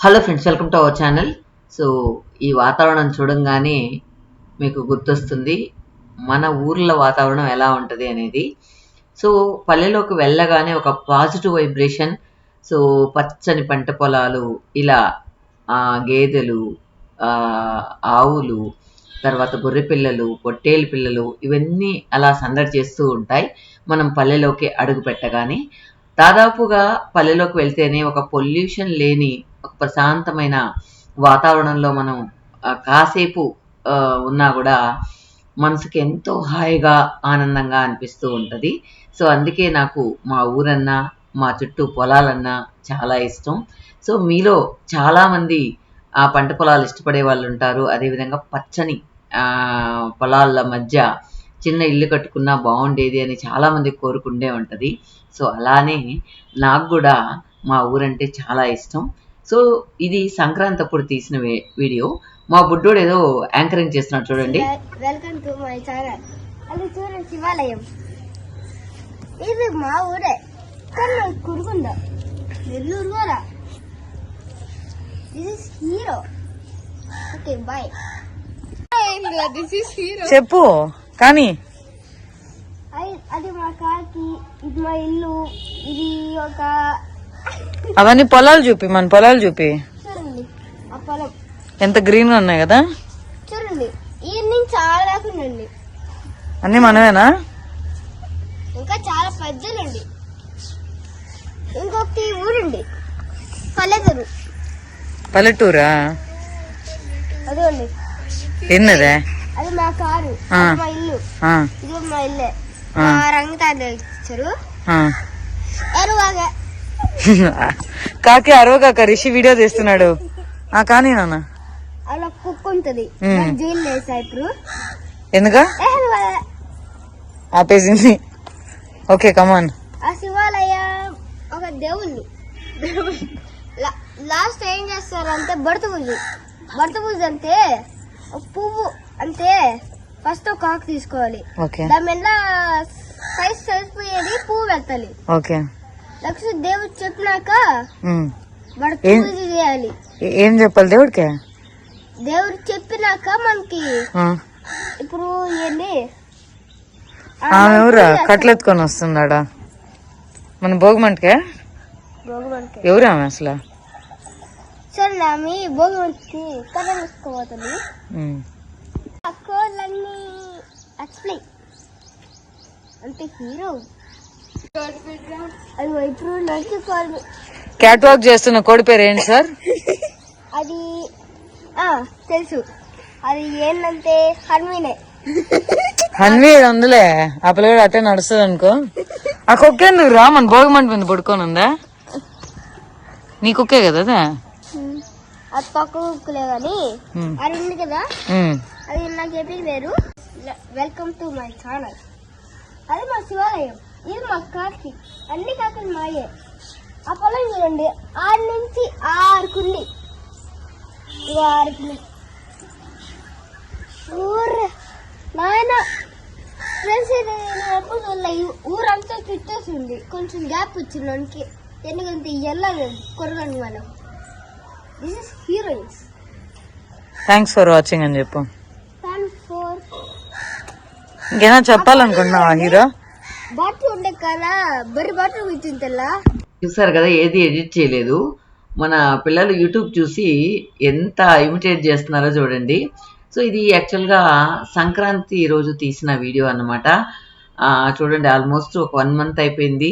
Hello friends, welcome to our channel. So ఈ వాతావరణం చూడంగానే మీకు గుర్తొస్తుంది మన ఊర్ల వాతావరణం ఎలా ఉంటుంది అనేది. సో పల్లెలోకి వెళ్ళగానే ఒక పాజిటివ్ వైబ్రేషన్. సో పచ్చని పంట పొలాలు, ఇలా గేదెలు, ఆవులు, తర్వాత గొర్రె పిల్లలు, పొట్టేలు పిల్లలు, ఇవన్నీ అలా సందడి చేస్తూ ఉంటాయి మనం పల్లెలోకి అడుగు పెట్టగానే. దాదాపుగా పల్లెలోకి వెళ్తేనే ఒక పొల్యూషన్ లేని ఒక ప్రశాంతమైన వాతావరణంలో మనం కాసేపు ఉన్నా కూడా మనసుకి ఎంతో హాయిగా ఆనందంగా అనిపిస్తూ ఉంటుంది. సో అందుకే నాకు మా ఊరన్నా మా చుట్టూ పొలాలన్నా చాలా ఇష్టం. సో మీలో చాలామంది ఆ పంట పొలాలు ఇష్టపడే వాళ్ళు ఉంటారు. అదేవిధంగా పచ్చని పొలాల మధ్య చిన్న ఇల్లు కట్టుకున్నా బాగుండేది అని చాలామంది కోరుకుండే ఉంటుంది. సో అలానే నాకు కూడా మా ఊరంటే చాలా ఇష్టం. సో ఇది సంక్రాంతి అప్పుడు తీసిన వీడియో. మా బుడ్డోడు ఏదో యాంకరింగ్ చేస్తున్నాడు చూడండి. Welcome to my channel. అది చూడండి, శివాలయం. ఇది మా ఊరే, కానీ కురుకుందా నెల్లూరు కూడా. This is hero. Okay bye. This is hero చెప్పు కానీ. అది మా కాకి, ఇది మా ఇల్లు, ఇది ఒక అవన్నీ పొలాలు చూపి, మన పొలాలు చూపి. చూడండి ఆ పొలం ఎంత గ్రీన్ గా ఉన్నాయి కదా. చూడండి, ఈవినింగ్ చాలా దాకుండండి. అన్ని మనమేనా? ఇంకా చాలా పెద్దలండి. ఇంకొకటి ఊరుండి, పల్లెటూరు. పల్లెటూరా? అదిగోండి, ఎన్నదే? అది మా కారు, మా ఇల్లు. ఇది మా ఇల్లే. రంగుతాడు ఇచ్చారు. ఎరువాగా కాకి అరవక రిషి వీడియో తీస్తున్నాడు. కానీ నాన్న అలా కుక్క ఉంటది, జైలు వేసా ఇప్పుడు. ఎందుగా ఆపేసింది? Okay come on. ఆ శివాలయం ఒక దేవుళ్ళు. లాస్ట్ ఏం చేస్తారంటే బడత పూజ అంటే పువ్వు అంటే ఫస్ట్ ఒక ఆకు తీసుకోవాలి, దాని మీద సైజ్ సరిపోయేది పువ్వు పెట్టాలి. ఓకే, నెక్స్ట్ దేవుడు చెప్పినాక బడత పూజ చేయాలి. ఏం చెప్పాలి దేవుడికి? దేవుడు చెప్పినాక మనకి ఇప్పుడు ఏంటి ఆమె ఎవరా కట్లెత్తుకొని వస్తున్నాడా మన భోగమంటకే? ఎవరు ఆమె అసలు? సరే ఆమె భోగమంటకి కథ తీసుకోబోతుంది. కోళ్ళన్నీ ఎక్స్ప్లెయిన్ అంటే హీరో. అది ఇప్పుడు నడుచుకోవాలి. క్యాట్ వాక్ చేస్తున్న కోడి పేరు ఏంటి సార్? అది తెలుసు, అది ఏంటంటే హన్వీనే. హన్వీ అందులే ఆ పిల్లడు అట్టే నడుస్తుంది అనుకో. ఆ కుక్క ఎందుకు రా మన భోగమంట మీద పడుకొని ఉందా? నీ కుక్కే కదా అదే? అది పక్క కుక్కలే గాని అది ఉంది కదా, అది నాకు చెప్పింది వేరు. Welcome to my channel. అది మా శివాలయం, ఇది మా కాకి, అన్ని కాకులు మాయే. ఆ పొలం చూడండి, 6 నుంచి 6 కుండి. ఇగో 6 కుండి. నాయన ఫ్రెండ్స్, ఇది నేను ఎప్పుడు చూడలే. ఊరంతా చుట్టేసింది, కొంచెం గ్యాప్ వచ్చింది. ఎందుకంటే వెళ్ళాలి కొరగండి మనం. This is heroines. Thanks for watching అని చెప్పు. ఇంకేనా చెప్పాలనుకుంటున్నావా హీరో? బాటిల్ ఉండే కదా, బరి బాటిల్ కూర్చుంటా. చూసారు కదా, ఏది ఎడిట్ చేయలేదు. మన పిల్లలు యూట్యూబ్ చూసి ఎంత ఇమిటేట్ చేస్తున్నారో చూడండి. సో ఇది యాక్చువల్గా సంక్రాంతి రోజు తీసిన వీడియో అన్నమాట. చూడండి, ఆల్మోస్ట్ ఒక 1 month అయిపోయింది.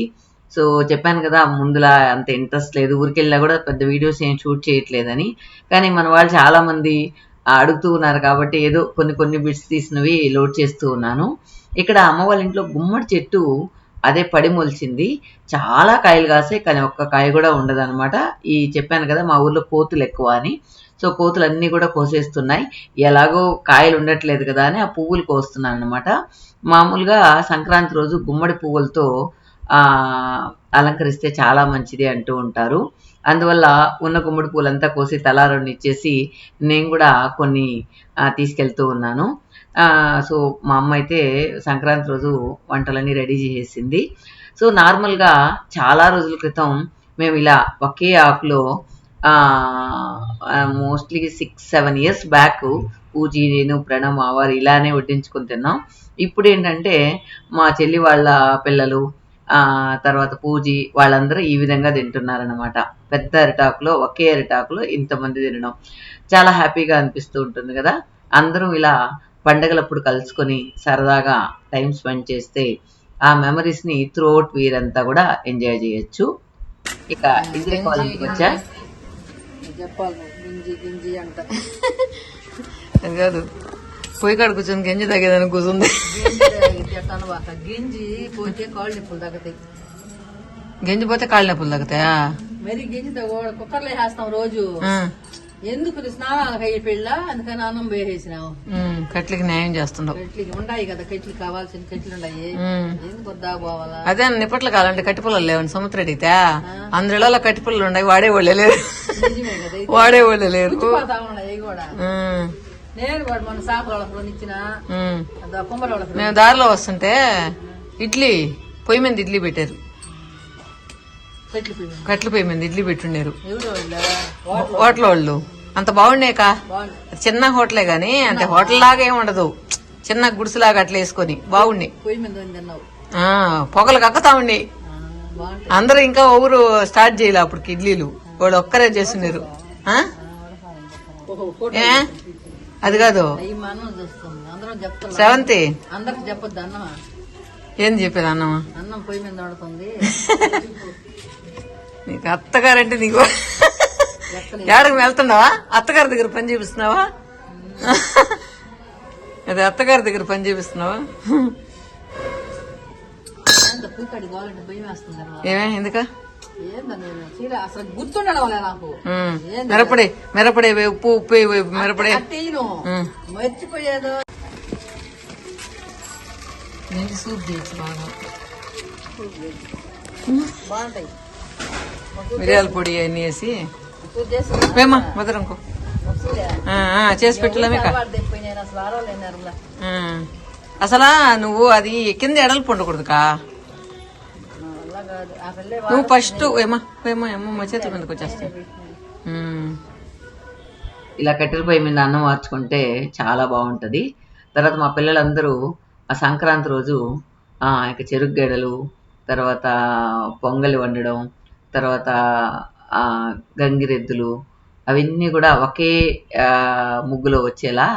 సో చెప్పాను కదా, ముందులా అంత ఇంట్రెస్ట్ లేదు, ఊరికెళ్ళినా కూడా పెద్ద వీడియోస్ ఏం షూట్ చేయట్లేదని. కానీ మన వాళ్ళు చాలామంది అడుగుతూ ఉన్నారు కాబట్టి ఏదో కొన్ని బిట్స్ తీసినవి లోడ్ చేస్తూ ఉన్నాను. ఇక్కడ అమ్మ వాళ్ళ ఇంట్లో గుమ్మడి చెట్టు అదే పడి మొలిచింది. చాలా కాయలు కాసాయి, కానీ ఒక్క కాయ కూడా ఉండదు అనమాట. ఈ చెప్పాను కదా మా ఊర్లో కోతులు ఎక్కువ అని. సో కోతులు అన్నీ కూడా కోసేస్తున్నాయి. ఎలాగో కాయలు ఉండట్లేదు కదా అని ఆ పువ్వులు కోస్తున్నాను అనమాట. మామూలుగా సంక్రాంతి రోజు గుమ్మడి పువ్వులతో అలంకరిస్తే చాలా మంచిది అంటూ ఉంటారు. అందువల్ల ఉన్న గుమ్మడి పూలంతా కోసి తలా 2 ఇచ్చేసి నేను కూడా కొన్ని తీసుకెళ్తూ ఉన్నాను. సో మా అమ్మ అయితే సంక్రాంతి రోజు వంటలన్నీ రెడీ చేసేసింది. సో నార్మల్గా చాలా రోజుల క్రితం మేము ఇలా ఒకే ఆకులో మోస్ట్లీ 6-7 ఇయర్స్ బ్యాక్ పూజీ, నేను, ప్రణవ్, మావారు ఇలానే వడ్డించుకొని తిన్నాం. ఇప్పుడు ఏంటంటే మా చెల్లి వాళ్ళ పిల్లలు, తర్వాత పూజీ వాళ్ళందరూ ఈ విధంగా తింటున్నారనమాట. పెద్ద అరిటాకులో, ఒకే అరిటాకులో ఇంతమంది తినడం చాలా హ్యాపీగా అనిపిస్తూ ఉంటుంది కదా. అందరూ ఇలా పండగలప్పుడు కలుసుకొని సరదాగా టైం స్పెండ్ చేస్తే ఆ మెమరీస్ని త్రూఅవుట్ వీరంతా కూడా ఎంజాయ్ చేయొచ్చు. ఇక ఇంద్రియ కాలంకి వచ్చా చెప్పాలి గింజి గింజి అంట అది కాదు, పొయ్యి కాడ కూర్చొని గింజి తగ్గేదని కూర్చుంది. గింజి పోతే కాళ్ళు నొప్పులు తగ్గుతాయి. గింజి పోతే కాళ్ళు నొప్పులు తగ్గుతాయా? మరి గింజి కుక్కర్లో వేస్తాం రోజు. ఎందుకు స్నానాలకు అయ్యే పిల్ల, అందుకని అన్నం వేసేసినావు. కట్లకి న్యాయం చేస్తున్నావు. కట్లకి ఉన్నాయి కదా, కట్లు కావాల్సిన కట్లు ఉన్నాయి. ఎందుకు వద్దా పోవాలా? అదే నిప్పట్లు కావాలంటే కట్టి పుల్లలు లేవని సముద్రం అడిగితే అందరిలో కట్టి పుల్లలు ఉన్నాయి, వాడేవాళ్ళే లేరు. వాడేవాళ్ళే లేరు. నేను కూడా మన సాపలు ఇచ్చిన మేము దారిలో వస్తుంటే ఇడ్లీ పొయ్యి మీద ఇడ్లీ పెట్టారు. కట్ల పొయ్యి మీద ఇడ్లీ పెట్టుండారు హోటల్ వాళ్ళు. అంత బాగుండేక, చిన్న హోటలే గాని అంటే హోటల్ లాగా ఏమి ఉండదు, చిన్న గుడిసెలాగా అట్లా వేసుకొని బాగుండి. పొగలు కక్కుతా ఉండి అందరూ ఇంకా ఊరు స్టార్ట్ చేయలే అప్పటికి ఇడ్లీలు, వాళ్ళు ఒక్కరే చేస్తున్నారు. అది కాదు సెవెంత్ అందరికి చెప్పొద్దు అన్నమా. ఏం చెప్పేది అన్నమా? అన్నం పొయ్యి మీద పడుతుంది. నీకు అత్తగారంటే నీకు ఏడకి వెళ్తున్నావా? అత్తగారి దగ్గర పని చేపిస్తున్నావా? అదే అత్తగారి దగ్గర పని చేపిస్తున్నావా? ఏమే ఎందుక మిరపడే మిరపడే ఉప్పు ఉప్పు మిరపడే మర్చిపోయేది. సూప్ చేయొచ్చు బాగా, బాగుంటాయి. మిరియాల పొడి అన్ని వేసి ఏమా మధురంకో చేసి పెట్టలేమే. అసలా నువ్వు అది కింద ఎడలు ఉండకూడదుకా. నువ్వు ఫస్ట్ ఏమో ఏమో ఏమో మా చేతుల మీదకి వచ్చేస్తావు. ఇలా కట్టెల పొయ్యి మీద అన్నం మార్చుకుంటే చాలా బాగుంటది. తర్వాత మా పిల్లలందరూ ఆ సంక్రాంతి రోజు ఇక చెరుకు గడలు, తర్వాత పొంగలి వండడం, తర్వాత గంగిరెద్దులు అవన్నీ కూడా ఒకే ముగ్గులో వచ్చేలా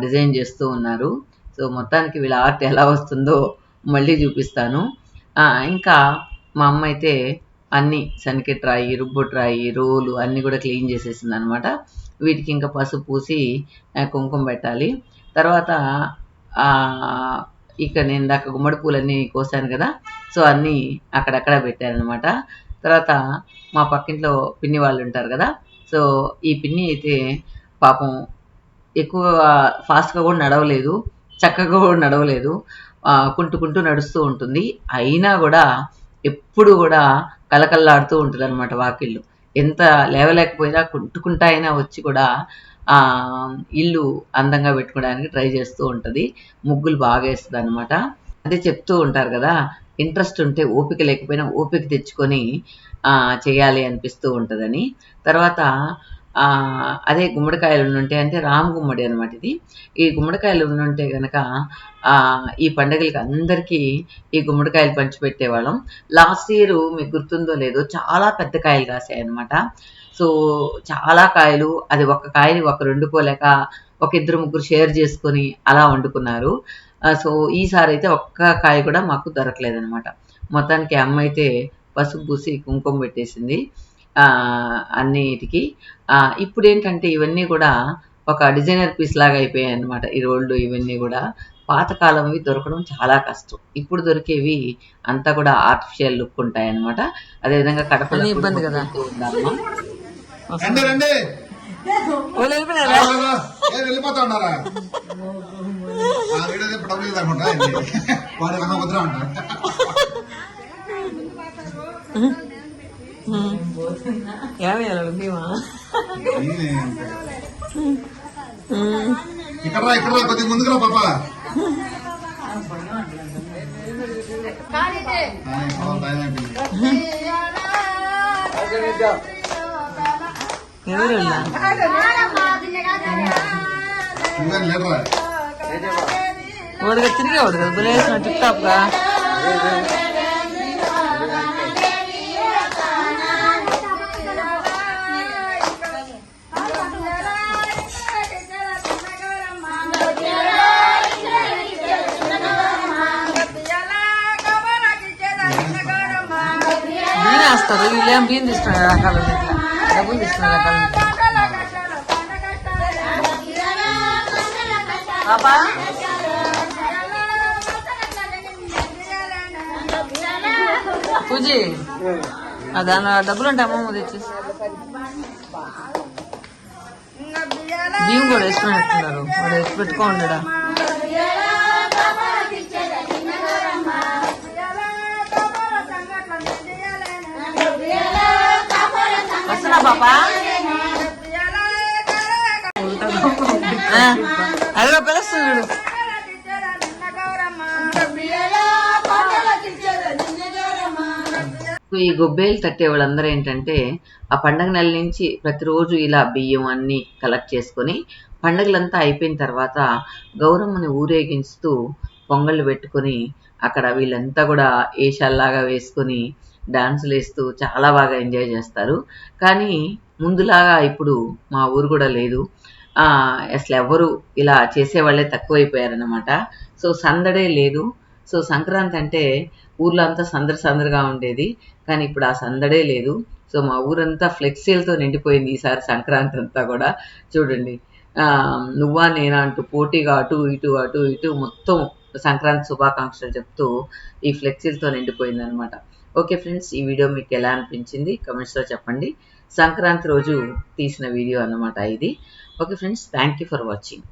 డిజైన్ చేస్తూ ఉన్నారు. సో మొత్తానికి వీళ్ళ ఆర్ట్ ఎలా వస్తుందో మళ్ళీ చూపిస్తాను. ఇంకా మా అమ్మ అయితే అన్ని శనకెట్ రాయి, రుబ్బొట్టు రాయి, రోలు అన్నీ కూడా క్లీన్ చేసేసింది అనమాట. వీటికి ఇంకా పసుపు పూసి కుంకుమ పెట్టాలి. తర్వాత ఇక నేను ఇందాక గుమ్మడి పూలన్నీ కోసాను కదా, సో అన్నీ అక్కడక్కడ పెట్టారనమాట. తర్వాత మా పక్కింట్లో పిన్ని వాళ్ళు ఉంటారు కదా, సో ఈ పిన్ని అయితే పాపం ఎక్కువ ఫాస్ట్గా కూడా నడవలేదు, చక్కగా కూడా నడవలేదు, కుంటుకుంటూ నడుస్తూ ఉంటుంది. అయినా కూడా ఎప్పుడు కూడా కలకల్లాడుతూ ఉంటుంది అనమాట వాకిళ్ళు. ఎంత లేవలేకపోయినా కుంటుకుంటా అయినా వచ్చి కూడా ఇల్లు అందంగా పెట్టుకోవడానికి ట్రై చేస్తూ ఉంటుంది. ముగ్గులు బాగా వేస్తుంది అనమాట. అదే చెప్తూ ఉంటారు కదా, ఇంట్రెస్ట్ ఉంటే ఓపిక లేకపోయినా ఓపిక తెచ్చుకొని చేయాలి అనిపిస్తూ ఉంటుందని. తర్వాత అదే గుమ్మడికాయలు ఉండుంటే, అంటే రామ్ గుమ్మడి అనమాట ఇది. ఈ గుమ్మడికాయలు ఉండుంటే కనుక ఈ పండుగలకి అందరికీ ఈ గుమ్మడికాయలు పంచిపెట్టేవాళ్ళం. లాస్ట్ ఇయర్ మీకు గుర్తుందో లేదో చాలా పెద్ద కాయలు కాసాయి అనమాట. సో చాలా కాయలు, అది ఒక కాయని ఒక వండుకోలేక ఒక ఇద్దరు ముగ్గురు షేర్ చేసుకొని అలా వండుకున్నారు. సో ఈసారి అయితే ఒక్క కాయ కూడా మాకు దొరకలేదనమాట. మొత్తానికి అమ్మ అయితే పసుపు పూసి కుంకుమ పెట్టేసింది అన్నిటికి. ఇప్పుడు ఏంటంటే ఇవన్నీ కూడా ఒక డిజైనర్ పీస్ లాగా అయిపోయాయి అనమాట. ఈ రోళ్ళు ఇవన్నీ కూడా పాతకాలంవి దొరకడం చాలా కష్టం. ఇప్పుడు దొరికేవి అంతా కూడా ఆర్టిఫిషియల్ లుక్ ఉంటాయి అనమాట. అదేవిధంగా కడపలో ఇబ్బంది కదా. వెళ్ళిపోతా ఉన్నారా? ఇక్కడ ఇక్కడ కొద్దిగా ముందుకురా పాపా. టైం అయిపోయింది. ఎవరున్నా నువ్వేం లేడరా ఓడిగా తిరిగేవాడు కదా బులేసిన టిప్ టాప్ గా బియ్యం వేస్తారు వీళ్ళేం బియ్యం తీసుకున్నారు రకాలు ఇట్లా డబ్బులు తీసుకున్నారు రకాలు పాపా పూజీ దాని డబ్బులు అంటే అమ్మమ్మ తెచ్చేసి బియ్యం కూడా వేసుకున్నట్టున్నారు వాడు వేసి పెట్టుకోండా వస్తున్నా పాపా అదిగో పిలుస్తున్నాడు ఈ గొబ్బేలు తట్టే వాళ్ళందరూ ఏంటంటే ఆ పండగ నెల నుంచి ప్రతిరోజు ఇలా బియ్యం అన్ని కలెక్ట్ చేసుకొని పండగలంతా అయిపోయిన తర్వాత గౌరమ్మని ఊరేగించుతూ పొంగళ్ళు పెట్టుకొని అక్కడ వీళ్ళంతా కూడా ఏషాల్లాగా వేసుకొని డాన్సులు వేస్తూ చాలా బాగా ఎంజాయ్ చేస్తారు. కానీ ముందులాగా ఇప్పుడు మా ఊరు కూడా లేదు. అసలు ఎవరు ఇలా చేసేవాళ్ళే తక్కువైపోయారనమాట. సో సందడే లేదు. సో సంక్రాంతి అంటే ఊర్లో అంతా సందడిగా ఉండేది. కానీ ఇప్పుడు ఆ సందడే లేదు. సో మా ఊరంతా ఫ్లెక్సీలతో నిండిపోయింది ఈసారి సంక్రాంతి అంతా కూడా. చూడండి నువ్వా నేనా అంటూ పోటీగా అటు ఇటు మొత్తం సంక్రాంతి శుభాకాంక్షలు చెప్తూ ఈ ఫ్లెక్సీలతో నిండిపోయింది అనమాట. ఓకే ఫ్రెండ్స్, ఈ వీడియో మీకు ఎలా అనిపించింది కమెంట్స్లో చెప్పండి. సంక్రాంతి రోజు తీసిన వీడియో అన్నమాట ఇది. Okay friends, thank you for watching.